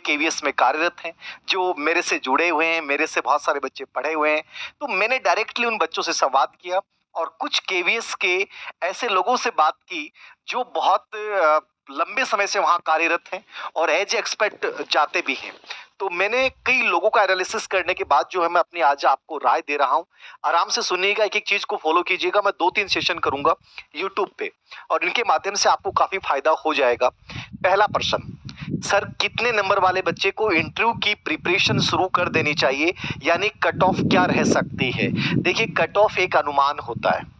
KVS में कार्यरत हैं, जो मेरे से जुड़े हुए हैं, मेरे से बहुत सारे बच्चे पढ़े हुए हैं। तो मैंने डायरेक्टली उन बच्चों से संवाद किया और कुछ केवीएस के ऐसे लोगों से बात की जो बहुत लंबे समय से वहाँ कार्यरत हैं और एज एक्सपर्ट जाते भी हैं। तो मैंने कई लोगों का एनालिसिस करने के बाद जो है मैं अपनी आज आपको राय दे रहा हूँ। आराम से सुनिएगा, एक-एक चीज़ को फ़ॉलो कीजिएगा। मैं 2-3 सेशन करूँगा यूट्यूब पे और इनके माध्यम से आपको काफ़ी फ़ायदा हो जाएगा। पहला प्रश्न, सर कितने नंबर वाले बच्चे को इंटरव्यू की प्रिपरेशन शुरू कर देनी चाहिए, यानी कट ऑफ क्या रह सकती है? देखिए, कट ऑफ एक अनुमान होता है,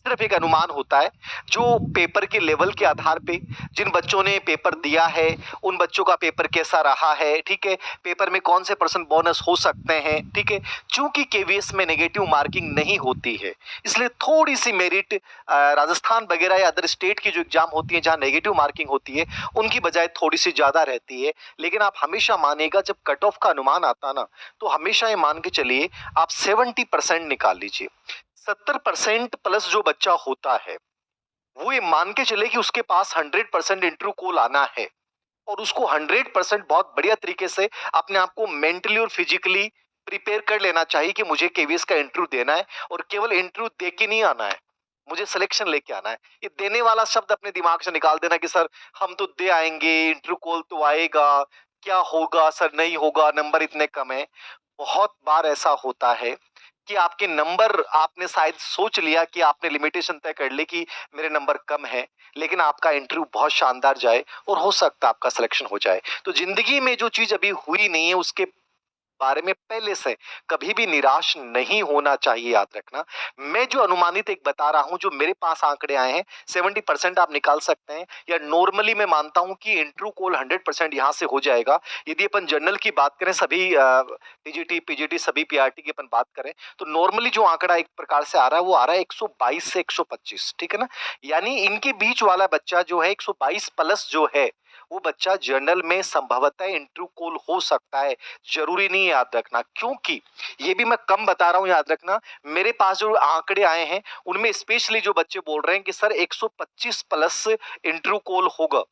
सिर्फ एक अनुमान होता है जो पेपर के लेवल के आधार पे जिन बच्चों ने पेपर दिया है उन बच्चों का पेपर कैसा रहा है, ठीक है, पेपर में कौन से परसेंट बोनस हो सकते हैं, ठीक है। चूंकि केवीएस में नेगेटिव मार्किंग नहीं होती है इसलिए थोड़ी सी मेरिट राजस्थान वगैरह या अदर स्टेट की जो एग्जाम होती है जहाँ नेगेटिव मार्किंग होती है उनकी बजाय थोड़ी सी ज्यादा रहती है। लेकिन आप हमेशा मानिएगा जब कट ऑफ का अनुमान आता ना तो हमेशा ये मान के चलिए आप 70% निकाल लीजिए। 70% प्लस जो बच्चा होता है वो ये मान के चले कि उसके पास 100% इंटरव्यू कॉल आना है और उसको 100% बहुत बढ़िया तरीके से अपने आप को मेंटली और फिजिकली प्रिपेयर कर लेना चाहिए कि मुझे केवीएस का इंटरव्यू देना है और केवल इंटरव्यू दे के नहीं आना है, मुझे सिलेक्शन लेके आना है। ये देने वाला शब्द अपने दिमाग से निकाल देना कि सर हम तो दे आएंगे, इंटरव्यू कॉल तो आएगा, क्या होगा सर, नहीं होगा, नंबर इतने कम है। बहुत बार ऐसा होता है कि आपके नंबर, आपने शायद सोच लिया कि आपने लिमिटेशन तय कर ली कि मेरे नंबर कम है, लेकिन आपका इंटरव्यू बहुत शानदार जाए और हो सकता है आपका सिलेक्शन हो जाए। तो जिंदगी में जो चीज अभी हुई नहीं है उसके बारे में पहले से कभी भी निराश नहीं होना चाहिए, याद रखना। मैं जो अनुमानित एक बता रहा हूं, जो मेरे पास आंकड़े आए हैं 70% आप निकाल सकते हैं, या नॉर्मली मैं मानता हूं कि इंटरव्यू कॉल 100% यहां से हो जाएगा। यदि अपन जनरल की बात करें, सभी टीजीटी पीजीटी सभी पीआरटी की अपन बात करें तो नॉर्मली जो आंकड़ा एक प्रकार से आ रहा है वो आ रहा है 122 से 125, ठीक है ना। यानी इनके बीच वाला बच्चा जो है 122 प्लस जो है वो बच्चा जर्नल में संभवतः इंटरव्यू कॉल हो सकता है, जरूरी नहीं है, याद रखना। क्योंकि ये भी मैं कम बता रहा हूं, याद रखना। मेरे पास जो आंकड़े आए हैं उनमें स्पेशली जो बच्चे बोल रहे हैं कि सर 125 प्लस इंटरव्यू कॉल होगा।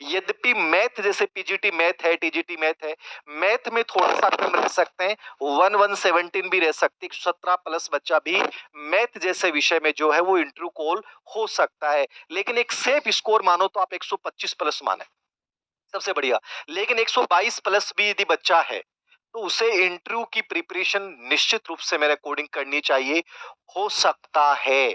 यद्यपि मैथ जैसे पीजीटी मैथ है, टीजीटी मैथ है, मैथ में थोड़ा सा कम रह सकते हैं, 1117 भी रह सकती है, 117 प्लस बच्चा भी मैथ जैसे विषय में जो है वो इंटरव्यू कॉल हो सकता है। लेकिन एक सेफ स्कोर मानो तो आप 125 प्लस माने, सबसे बढ़िया। लेकिन 122 प्लस भी यदि बच्चा है तो उसे इंटरव्यू की प्रिपरेशन निश्चित रूप से मेरे अकॉर्डिंग करनी चाहिए। हो सकता है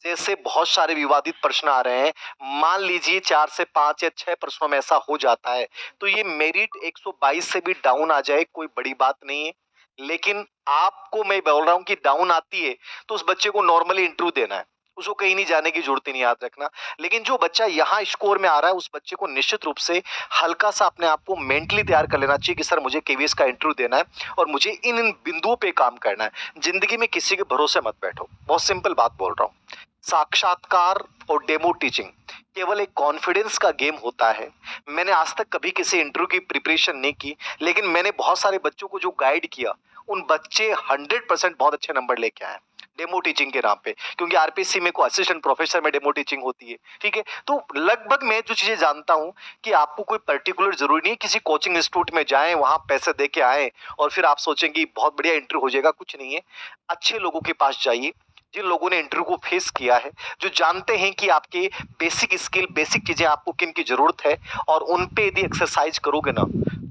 जैसे बहुत सारे विवादित प्रश्न आ रहे हैं, मान लीजिए 4 से 5 या 6 प्रश्नों में ऐसा हो जाता है तो ये मेरिट 122 से भी डाउन आ जाए, कोई बड़ी बात नहीं है। लेकिन आपको मैं बोल रहा हूं कि डाउन आती है तो उस बच्चे को नॉर्मली इंटरव्यू देना है, उसको कहीं नहीं जाने की जरूरत ही नहीं, याद रखना। लेकिन जो बच्चा यहाँ स्कोर में आ रहा है उस बच्चे को निश्चित रूप से हल्का सा अपने आप को मेंटली तैयार कर लेना चाहिए कि सर मुझे केवीएस का इंटरव्यू देना है और मुझे इन इन बिंदुओं पे काम करना है। जिंदगी में किसी के भरोसे मत बैठो, बहुत सिंपल बात बोल रहा हूँ। साक्षात्कार और डेमो टीचिंग केवल एक कॉन्फिडेंस का गेम होता है। मैंने आज तक कभी किसी इंटरव्यू की प्रिपरेशन नहीं की, लेकिन मैंने बहुत सारे बच्चों को जो गाइड किया उन बच्चे 100% बहुत अच्छे नंबर लेके आए डेमो टीचिंग के नाम पे, क्योंकि आरपीसी में को असिस्टेंट प्रोफेसर में डेमो टीचिंग होती है, ठीक है। तो लगभग मैं जो चीजें जानता हूं कि आपको कोई पर्टिकुलर जरूरी नहीं है किसी कोचिंग इंस्टीट्यूट में जाएं, वहां पैसे दे के आए और फिर आप सोचेंगे बहुत बढ़िया इंटरव्यू हो जाएगा, कुछ नहीं है। अच्छे लोगों के पास जाइए जिन लोगों ने इंटरव्यू को फेस किया है, जो जानते हैं कि आपके बेसिक स्किल, बेसिक चीजें आपको किन की जरूरत है, और उन पे यदि एक्सरसाइज करोगे ना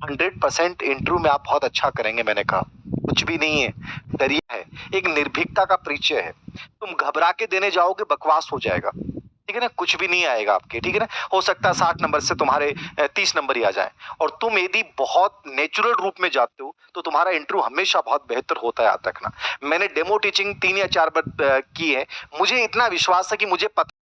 100% इंटरव्यू में आप बहुत अच्छा करेंगे। मैंने कहा कुछ भी नहीं है, डरिया है, एक निर्भीकता का परिचय है। तुम घबरा के देने जाओगे बकवास हो जाएगा, ठीक है ना, कुछ भी नहीं आएगा आपके, ठीक है ना। हो सकता है 60 नंबर से तुम्हारे 30 नंबर ही आ जाए, और तुम यदि बहुत नेचुरल रूप में जाते हो तो तुम्हारा इंटरव्यू हमेशा बहुत बेहतर होता है, याद रखना। मैंने डेमो टीचिंग 3 या 4 बार की है, मुझे इतना विश्वास है कि मुझे पता